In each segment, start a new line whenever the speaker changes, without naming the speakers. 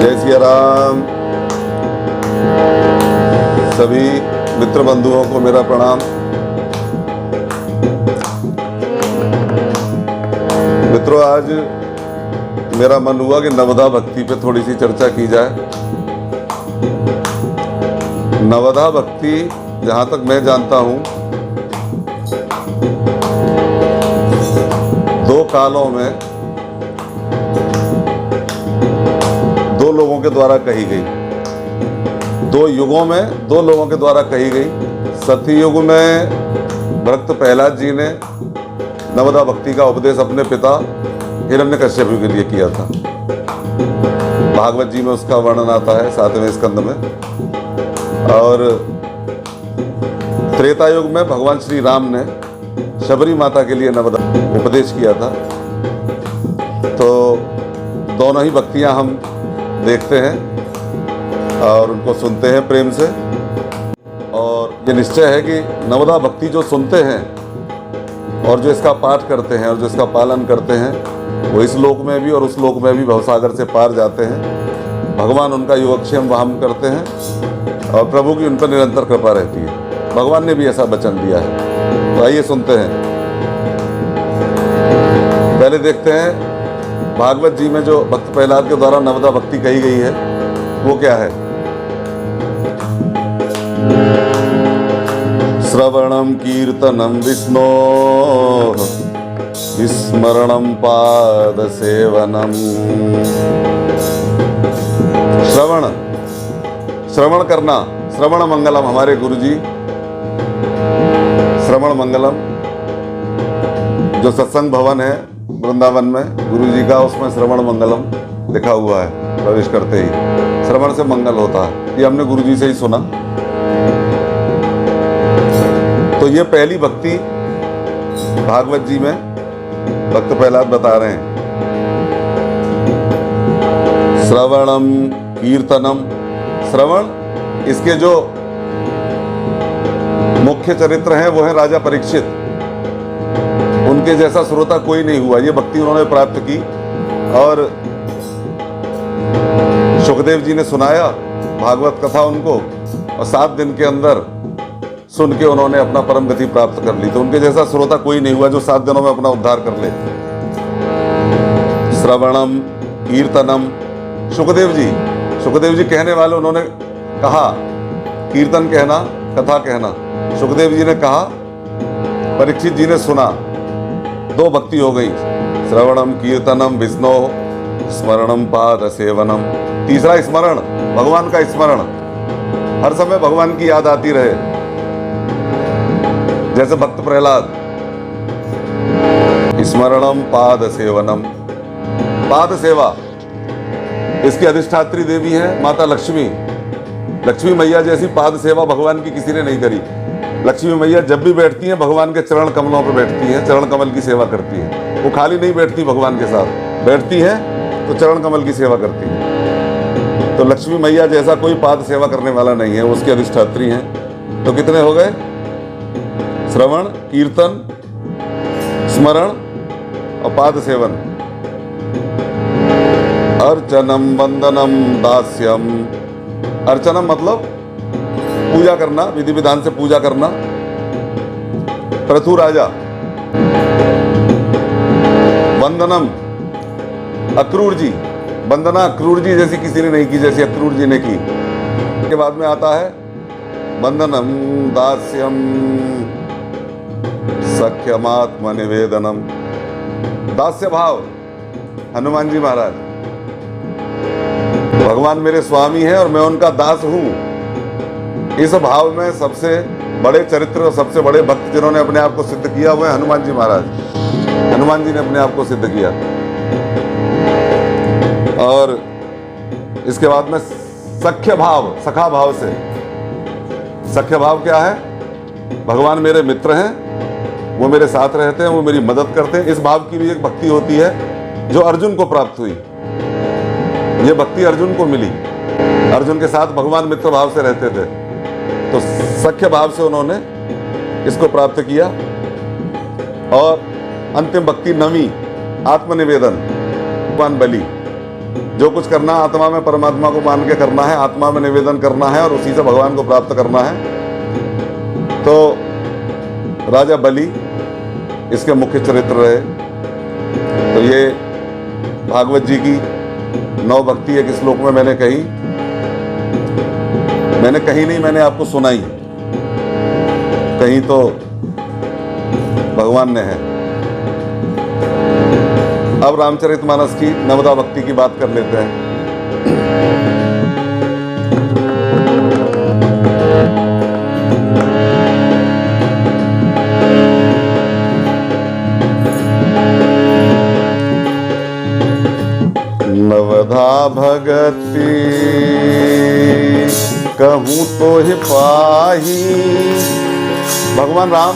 जय सिया राम। सभी मित्र बंधुओं को मेरा प्रणाम। मित्रों, आज मेरा मन हुआ कि नवधा भक्ति पे थोड़ी सी चर्चा की जाए। नवधा भक्ति, जहां तक मैं जानता हूं, दो कालों में दो लोगों के द्वारा कही गई, दो युगों में दो लोगों के द्वारा कही गई। सतयुग में भक्त प्रहलाद जी ने नवधा भक्ति का उपदेश अपने पिता हिरण्यकश्यप के लिए किया था। भागवत जी में उसका वर्णन आता है 7वें स्कंद में। और त्रेता युग में भगवान श्री राम ने शबरी माता के लिए नवधा उपदेश किया था। तो दोनों ही भक्तियां हम देखते हैं और उनको सुनते हैं प्रेम से। और ये निश्चय है कि नवधा भक्ति जो सुनते हैं और जो इसका पाठ करते हैं और जो इसका पालन करते हैं, वो इस लोक में भी और उस लोक में भी भवसागर से पार जाते हैं। भगवान उनका योगक्षेम वहन करते हैं और प्रभु की उन पर निरंतर कृपा रहती है। भगवान ने भी ऐसा वचन दिया है। तो आइए सुनते हैं। पहले देखते हैं भागवत जी में जो भक्त प्रहलाद के द्वारा नवधा भक्ति कही गई है वो क्या है। श्रवणम कीर्तनम विष्णो विस्मरणम पाद सेवनम। श्रवण करना, श्रवण मंगलम। हमारे गुरुजी श्रवण मंगलम जो सत्संग भवन है वृंदावन में गुरुजी का, उसमें श्रवण मंगलम लिखा हुआ है। प्रवेश करते ही श्रवण से मंगल होता है। ये हमने गुरुजी से ही सुना। तो ये पहली भक्ति भागवत जी में भक्त प्रहलाद बता रहे हैं। श्रवणम कीर्तनम। श्रवण, इसके जो मुख्य चरित्र हैं वो है राजा परीक्षित। उनके जैसा श्रोता कोई नहीं हुआ। ये भक्ति उन्होंने प्राप्त की और सुखदेव जी ने सुनाया भागवत कथा उनको, और 7 दिन के अंदर सुन के उन्होंने अपना परम गति प्राप्त कर ली। तो उनके जैसा श्रोता कोई नहीं हुआ जो 7 दिनों में अपना उद्धार कर ले। श्रवणम कीर्तनम। सुखदेव जी कहने वाले, उन्होंने कहा कीर्तन कहना, कथा कहना। सुखदेव जी ने कहा, परीक्षित जी ने सुना। 2 भक्ति हो गई। श्रवणम कीर्तनम विष्णो स्मरणम पाद सेवनम। तीसरा स्मरण, भगवान का स्मरण। हर समय भगवान की याद आती रहे, जैसे भक्त प्रहलाद। स्मरणम पाद सेवनम। पाद सेवा, इसकी अधिष्ठात्री देवी है माता लक्ष्मी। लक्ष्मी मैया जैसी पाद सेवा भगवान की किसी ने नहीं करी। लक्ष्मी मैया जब भी बैठती हैं भगवान के चरण कमलों पर बैठती हैं, चरण कमल की सेवा करती हैं। वो खाली नहीं बैठती, भगवान के साथ बैठती हैं तो चरण कमल की सेवा करती हैं। तो लक्ष्मी मैया जैसा कोई पाद सेवा करने वाला नहीं है, वो उसकी अधिष्ठात्री हैं। तो कितने हो गए? श्रवण, कीर्तन, स्मरण और पाद सेवन। अर्चनम वंदनम दास्यम। अर्चनम मतलब पूजा करना, विधि विधान से पूजा करना। पृथु राजा। वंदनम, अक्रूर जी। वंदना अक्रूर जी जैसी किसी ने नहीं की, जैसी अक्रूर जी ने की। के बाद में आता है वंदनम दास्यम सख्यमात्म निवेदनम। दास्य भाव, हनुमान जी महाराज। भगवान मेरे स्वामी हैं और मैं उनका दास हूं। इस भाव में सबसे बड़े चरित्र और सबसे बड़े भक्त जिन्होंने अपने आप को सिद्ध किया वो है हनुमान जी महाराज। हनुमान जी ने अपने आप को सिद्ध किया। और इसके बाद में सख्य भाव, सखा भाव से। सख्य भाव क्या है? भगवान मेरे मित्र हैं, वो मेरे साथ रहते हैं, वो मेरी मदद करते हैं। इस भाव की भी एक भक्ति होती है जो अर्जुन को प्राप्त हुई। ये भक्ति अर्जुन को मिली। अर्जुन के साथ भगवान मित्र भाव से रहते थे, तो सख्य भाव से उन्होंने इसको प्राप्त किया। और अंतिम भक्ति नवी, आत्मनिवेदन, भगवान बलि। जो कुछ करना आत्मा में परमात्मा को मान के करना है, आत्मा में निवेदन करना है और उसी से भगवान को प्राप्त करना है। तो राजा बलि इसके मुख्य चरित्र रहे। तो ये भागवत जी की 9 भक्ति एक श्लोक में मैंने कही नहीं, मैंने आपको सुनाई, कहीं तो भगवान ने है। अब रामचरितमानस की नवदा भक्ति की बात कर लेते हैं। नवधा भगति कहूँ तो ही पाही। भगवान राम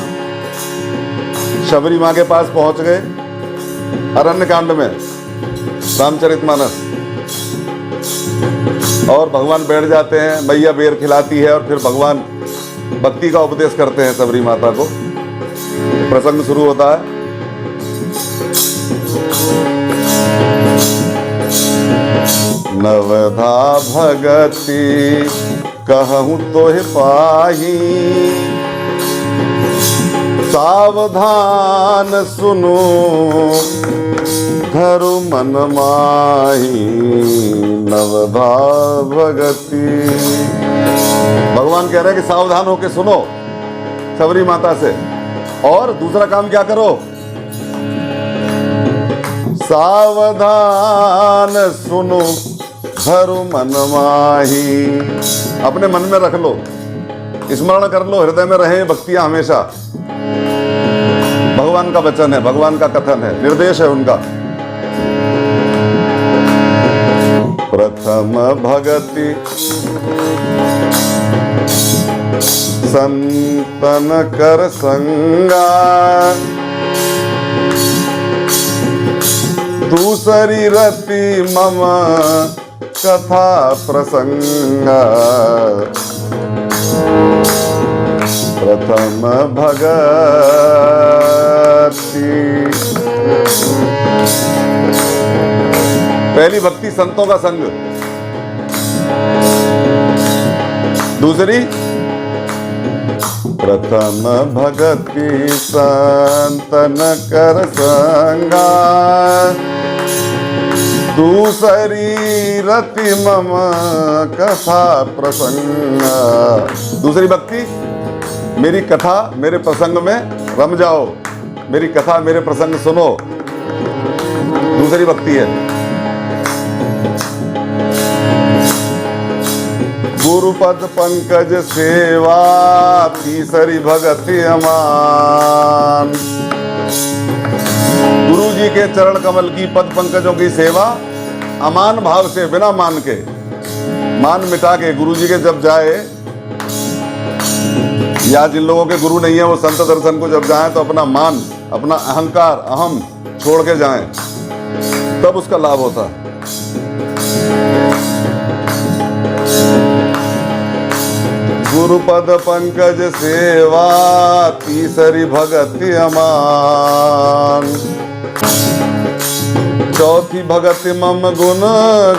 शबरी माँ के पास पहुंच गए अरण्य कांड में, रामचरितमानस, और भगवान बैठ जाते हैं, मैया बेर खिलाती है और फिर भगवान भक्ति का उपदेश करते हैं शबरी माता को। प्रसंग शुरू होता है। नवधा भगति कहूँ तो ही पाही, सावधान सुनो धरु मन माही। नवधा भगति, भगवान कह रहे हैं कि सावधान होके सुनो शबरी माता से, और दूसरा काम क्या करो, सावधान सुनो धरु मन माही। अपने मन में रख लो, स्मरण कर लो, हृदय में रहे भक्तियां हमेशा। भगवान का वचन है, भगवान का कथन है, निर्देश है उनका। प्रथम भगति संतन कर संगा, दूसरी रति मम कथा प्रसंगा। प्रथम भगति, पहली भक्ति संतों का संग, दूसरी प्रथम भगति संतन कर संगा, दूसरी रति मम कथा प्रसंगा। दूसरी भक्ति, मेरी कथा मेरे प्रसंग में रम जाओ, मेरी कथा मेरे प्रसंग सुनो, दूसरी भक्ति है। गुरुपद पंकज सेवा, तीसरी भगति अमान। गुरु जी के चरण कमल की पद पंकजों की सेवा अमान भाव से, बिना मान के, मान मिटा के गुरु जी के जब जाए, या जिन लोगों के गुरु नहीं है वो संत दर्शन को जब जाएं तो अपना मान, अपना अहंकार, अहम छोड़ के जाएं, तब उसका लाभ होता है। गुरुपद पंकज सेवा, तीसरी भगति अमान। चौथी भगति मम गुण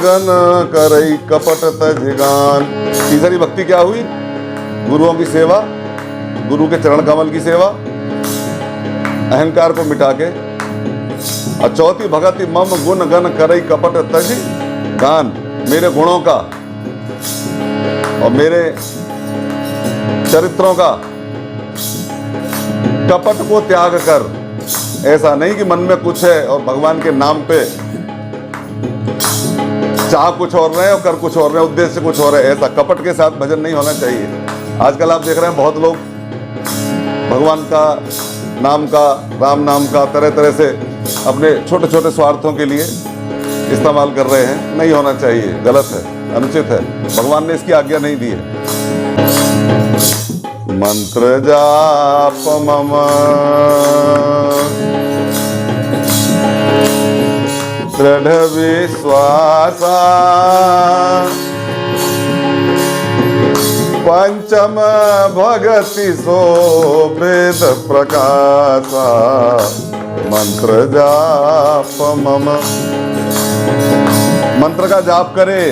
गण करई कपट तजगान। तीसरी भक्ति क्या हुई? गुरुओं की सेवा, गुरु के चरण कमल की सेवा, अहंकार को मिटा के। और चौथी भगति मम गुण गण करई कपट तज गान, मेरे गुणों का और मेरे चरित्रों का कपट को त्याग कर। ऐसा नहीं कि मन में कुछ है और भगवान के नाम पे चाह कुछ और रहे और कर कुछ और रहे, उद्देश्य कुछ और है, ऐसा कपट के साथ भजन नहीं होना चाहिए। आजकल आप देख रहे हैं बहुत लोग भगवान का नाम का, राम नाम का तरह तरह से अपने छोटे छोटे स्वार्थों के लिए इस्तेमाल कर रहे हैं। नहीं होना चाहिए, गलत है, अनुचित है, भगवान ने इसकी आज्ञा नहीं दी है। मंत्र जाप मम दृढ़ विश्वासा, पंचम भगति सो वेद प्रकाशा। मंत्र जाप मम मंत्र का जाप करे।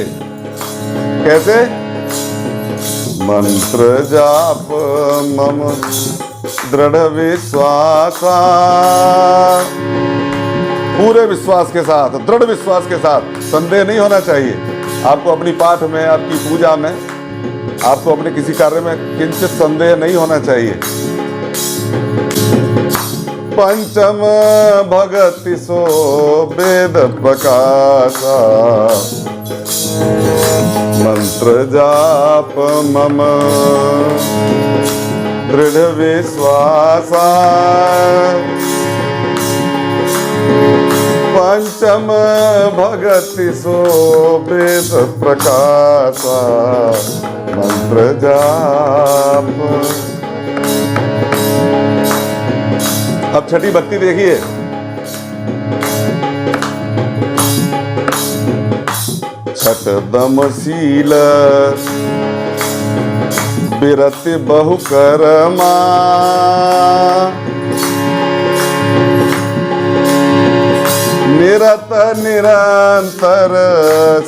कैसे? मंत्र जाप मम दृढ़ विश्वासा, पूरे विश्वास के साथ, दृढ़ विश्वास के साथ, संदेह नहीं होना चाहिए आपको अपनी पाठ में, आपकी पूजा में, आपको अपने किसी कार्य में किंचित संदेह नहीं होना चाहिए। पंचम भगति सो वेद प्रकाशा, मंत्र जाप मम दृढ़ विश्वासा, पंचम भगति सो वेद प्रकाशा, मंत्र जाप। अब छठी भक्ति देखिए। छठ दमशील बिरति बहुकर्मा, निरत निरंतर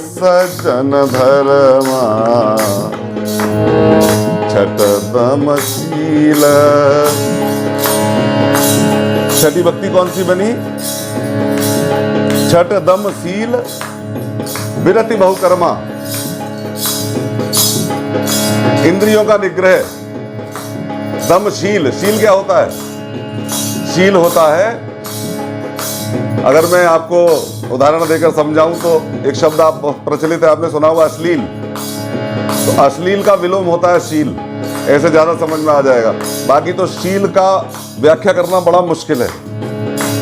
सज्जन धर्मा, छठ दमशील। छठी भक्ति कौन सी बनी? छठ दमशील विरति बहुकर्मा, इंद्रियों का निग्रह। दमशील, शील क्या होता है? शील होता है, अगर मैं आपको उदाहरण देकर समझाऊं तो एक शब्द आप प्रचलित है, आपने सुना होगा अश्लील। तो अश्लील का विलोम होता है शील, ऐसे ज्यादा समझ में आ जाएगा। बाकी तो शील का व्याख्या करना बड़ा मुश्किल है।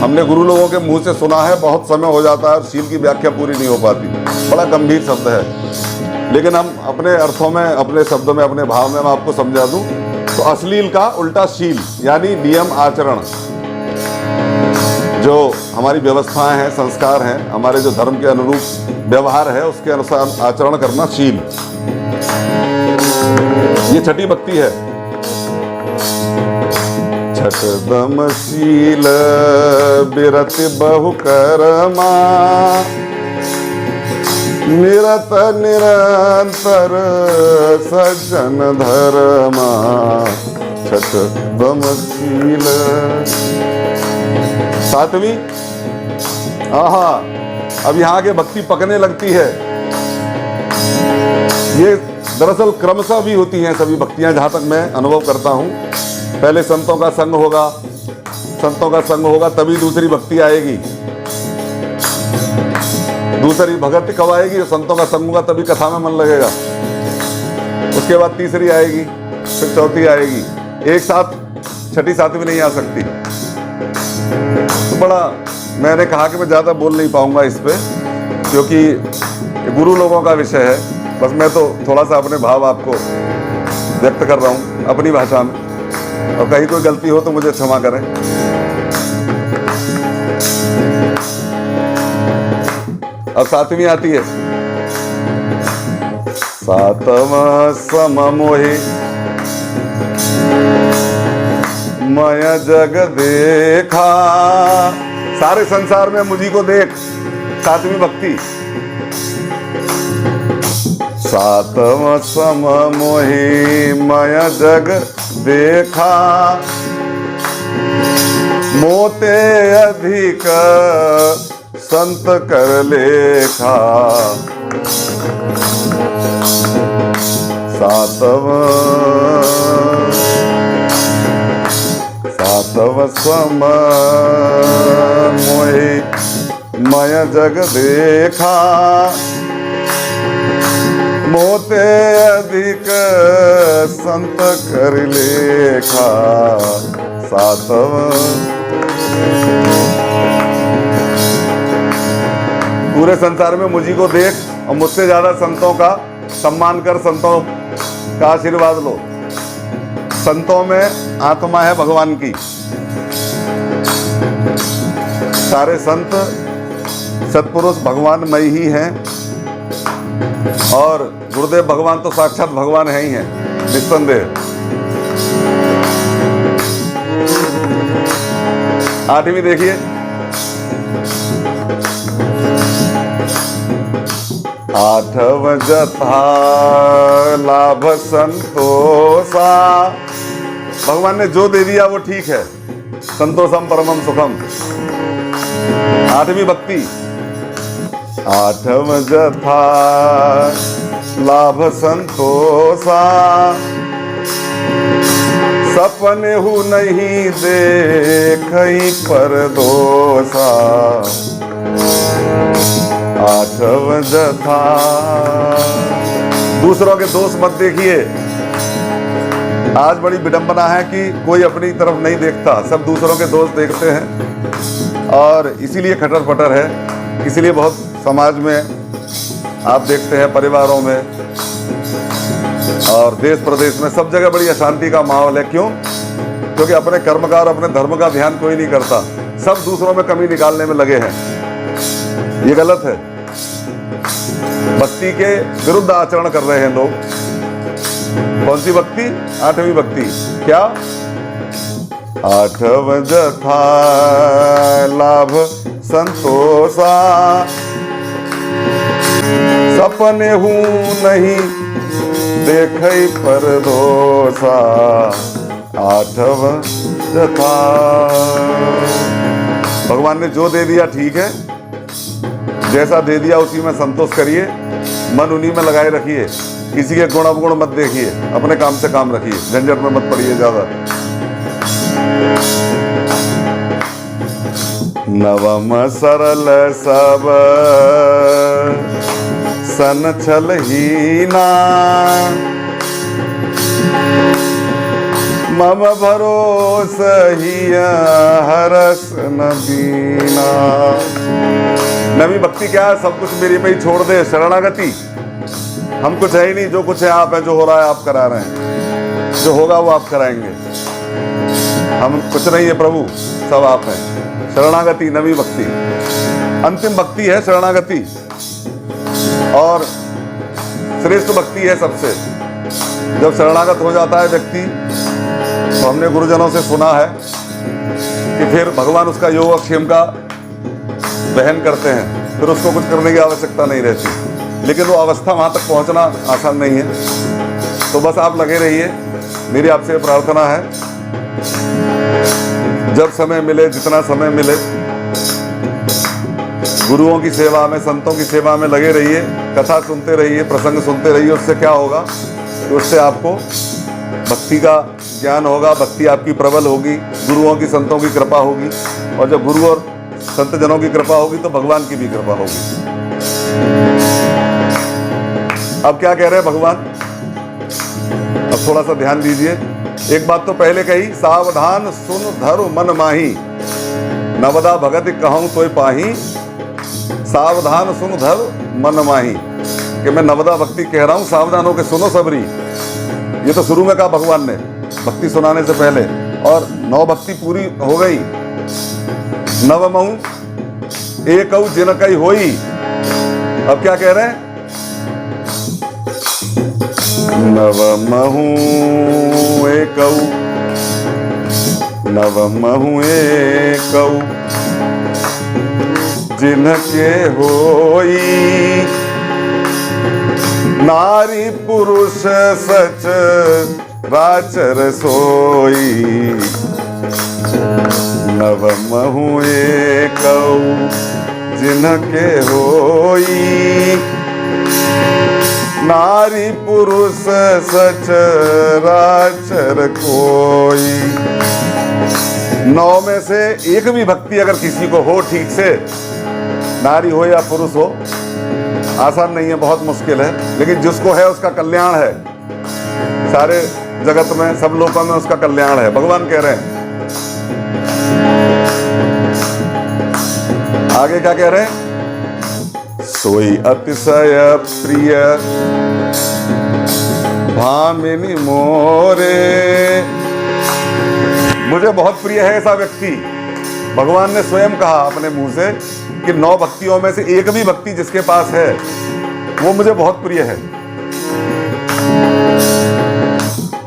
हमने गुरु लोगों के मुंह से सुना है, बहुत समय हो जाता है और शील की व्याख्या पूरी नहीं हो पाती। बड़ा गंभीर शब्द है, लेकिन हम अपने अर्थों में, अपने शब्दों में, अपने भाव में मैं आपको समझा दूं तो अश्लील का उल्टा शील, यानी नियम आचरण, जो हमारी व्यवस्थाएं हैं, संस्कार हैं, हमारे जो धर्म के अनुरूप व्यवहार है, उसके अनुसार आचरण करना शील। ये छठी भक्ति है। छठ दमशील बिरति बहुकर्मा, निरत निरंतर सज्जन धर्मा, छठ दमशील। सातवीं, आहा, अब यहाँ के भक्ति पकने लगती है। ये दरअसल क्रमशः भी होती हैं सभी भक्तियां, जहां तक मैं अनुभव करता हूं। पहले संतों का संग होगा, संतों का संग होगा तभी दूसरी भक्ति आएगी। दूसरी भक्ति कब आएगी? संतों का संग होगा तभी कथा में मन लगेगा। उसके बाद तीसरी आएगी, फिर चौथी आएगी। एक साथ छठी सातवीं नहीं आ सकती। तो बड़ा, मैंने कहा कि मैं ज़्यादा बोल नहीं पाऊंगा इस पे, क्योंकि गुरु लोगों का विषय है। बस मैं तो थोड़ा सा अपने भाव आपको व्यक्त कर रहा हूँ अपनी भाषा में, और कहीं कोई गलती हो तो मुझे क्षमा करें। अब सातवीं आती है। सातवां सम मोहि मय जग देखा, सारे संसार में मुझी को देख। सातवीं भक्ति। सातवां सम मोहि मय जग देखा, मोते अधिक संत कर लेखा। सातव सम मोहि मय जग देखा, मोते अधिक संत कर लेखा। सातव, पूरे संसार में मुझी को देख और मुझसे ज्यादा संतों का सम्मान कर, संतों का आशीर्वाद लो। संतों में आत्मा है भगवान की। सारे संत सत्पुरुष भगवानमय ही हैं, और गुरुदेव भगवान तो साक्षात भगवान है ही हैं, निस्संदेह। आठवीं देखिए। आठव जथा लाभ संतोषा। भगवान ने जो दे दिया वो ठीक है, संतोषम परमम सुखम। आठवीं भक्ति, आठव जथा लाभ संतोषा, सपने हु नहीं देखई पर दोषा। आठव जथा, दूसरों के दोष मत देखिए। आज बड़ी विडंबना है कि कोई अपनी तरफ नहीं देखता, सब दूसरों के दोष देखते हैं और इसीलिए खटर पटर है। इसीलिए बहुत समाज में आप देखते हैं, परिवारों में और देश प्रदेश में सब जगह बड़ी अशांति का माहौल है। क्यों? क्योंकि अपने कर्म का और अपने धर्म का ध्यान कोई नहीं करता, सब दूसरों में कमी निकालने में लगे हैं। ये गलत है, भक्ति के विरुद्ध आचरण कर रहे हैं लोग। कौन सी भक्ति? आठवीं भक्ति। क्या? आठव जथा लाभ संतोषा, सपने हूँ नहीं देखई पर दोषा। आठव जथा, भगवान ने जो दे दिया ठीक है, जैसा दे दिया उसी में संतोष करिए, मन उन्हीं में लगाए रखिए, किसी के गुण अवगुण मत देखिए, अपने काम से काम रखिए, झंझट में मत पड़िए ज्यादा। नवम सरल सब सन छल हीना, मम भरोस हिया हरस न बीना। नवी भक्ति क्या है? सब कुछ मेरे पे ही छोड़ दे, शरणागति। हम कुछ है ही नहीं, जो कुछ है आप है, जो हो रहा है आप करा रहे हैं, जो होगा वो आप कराएंगे। हम कुछ नहीं है प्रभु, सब आप हैं। शरणागति नवी भक्ति, अंतिम भक्ति है शरणागति और श्रेष्ठ भक्ति है सबसे। जब शरणागत हो जाता है व्यक्ति, तो हमने गुरुजनों से सुना है कि फिर भगवान उसका योगक्षेम का वहन करते हैं, फिर उसको कुछ करने की आवश्यकता नहीं रहती। लेकिन वो अवस्था वहां तक पहुंचना आसान नहीं है। तो बस आप लगे रहिए। मेरी आपसे प्रार्थना है, जब समय मिले, जितना समय मिले, गुरुओं की सेवा में, संतों की सेवा में लगे रहिए, कथा सुनते रहिए, प्रसंग सुनते रहिए। उससे क्या होगा कि उससे आपको भक्ति का ज्ञान होगा, भक्ति आपकी प्रबल होगी, गुरुओं की, संतों की कृपा होगी। और जब गुरु और संत जनों की कृपा होगी तो भगवान की भी कृपा होगी। अब क्या कह रहे हैं भगवान? अब थोड़ा सा ध्यान दीजिए। एक बात तो पहले कही, सावधान सुन धरु मन माही, नवदा भगत कहूं तोय पाही। सावधान सुन धर मन माही, कि मैं नवदा भक्ति कह रहा हूं, सावधान होकर सुनो सबरी। ये तो शुरू में कहा भगवान ने, भक्ति सुनाने से पहले। और नौ भक्ति पूरी हो गई। नवमहु एकऊ जिनकई होई। अब क्या कह रहे हैं? नवमहु एकऊ, नवमहु एकऊ जिनके होई, नारी पुरुष सच राचर सोई। नवमहु एकऊ जिनके होई, नारी पुरुष सच राचर कोई। नौ में से एक भी भक्ति अगर किसी को हो ठीक से, नारी हो या पुरुष हो, आसान नहीं है, बहुत मुश्किल है, लेकिन जिसको है उसका कल्याण है। सारे जगत में, सब लोगों में उसका कल्याण है। भगवान कह रहे हैं। आगे क्या कह रहे हैं? सोई अतिशय प्रिय भामिनी मोरे। मुझे बहुत प्रिय है ऐसा व्यक्ति। भगवान ने स्वयं कहा अपने मुंह से कि 9 भक्तियों में से एक भी भक्ति जिसके पास है वो मुझे बहुत प्रिय है।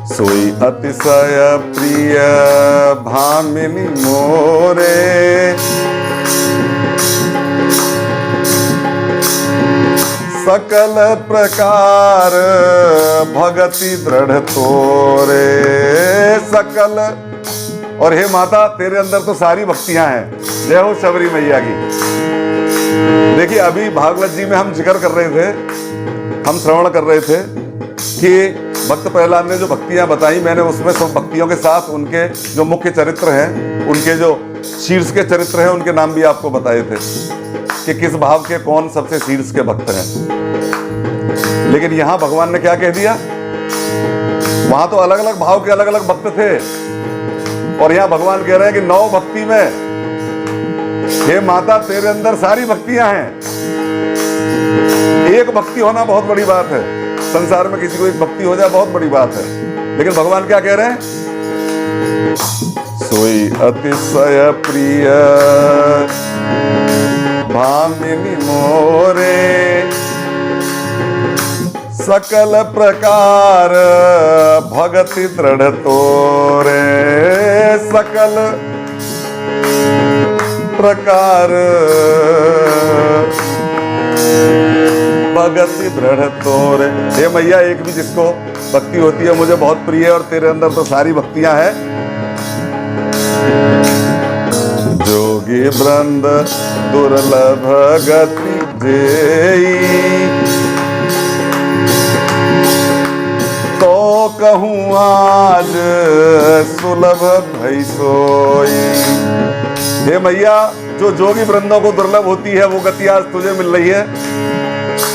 सोई अतिशय प्रिय भामिनी मोरे, सकल प्रकार भगति दृढ़ तोरे सकल। और हे माता, तेरे अंदर तो सारी भक्तियां हैं। जय हो शबरी मैया की। देखिए, अभी भागवत जी में हम जिक्र कर रहे थे, हम श्रवण कर रहे थे कि भक्त प्रहलाद ने जो भक्तियां बताई, मैंने उसमें सब भक्तियों के साथ उनके जो मुख्य चरित्र हैं, उनके जो शीर्ष के चरित्र हैं, उनके नाम भी आपको बताए थे कि किस भाव के कौन सबसे शीर्ष के भक्त हैं। लेकिन यहां भगवान ने क्या कह दिया, वहां तो अलग अलग भाव के अलग अलग भक्त थे, और यहां भगवान कह रहे हैं कि 9 भक्ति में हे माता, तेरे अंदर सारी भक्तियां हैं। एक भक्ति होना बहुत बड़ी बात है। संसार में किसी को एक भक्ति हो जाए बहुत बड़ी बात है, लेकिन भगवान क्या कह रहे हैं, सोई अतिशय प्रिय भामिनी मोरे सकल प्रकार भगति दृढ़ तोरे सकल प्रकार भगति दृढ़ तोरे। हे मैया, एक भी जिसको भक्ति होती है मुझे बहुत प्रिय है, और तेरे अंदर तो सारी भक्तियां हैं। जोगी वृंद दुर्लभ गति जेई तो कहूँ आज सुलभ भई सोई। हे मैया, जो जोगी वृंदों को दुर्लभ होती है वो गति आज तुझे मिल रही है।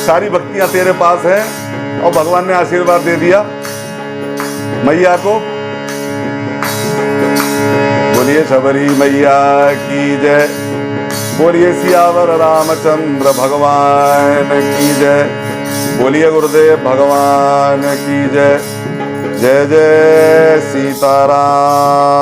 सारी भक्तियां तेरे पास हैं, और भगवान ने आशीर्वाद दे दिया मैया को। बोलिए शबरी मैया की जय, बोलिए सियावर रामचंद्र भगवान की जय, बोलिए गुरुदेव भगवान की जय। जय जय सीताराम।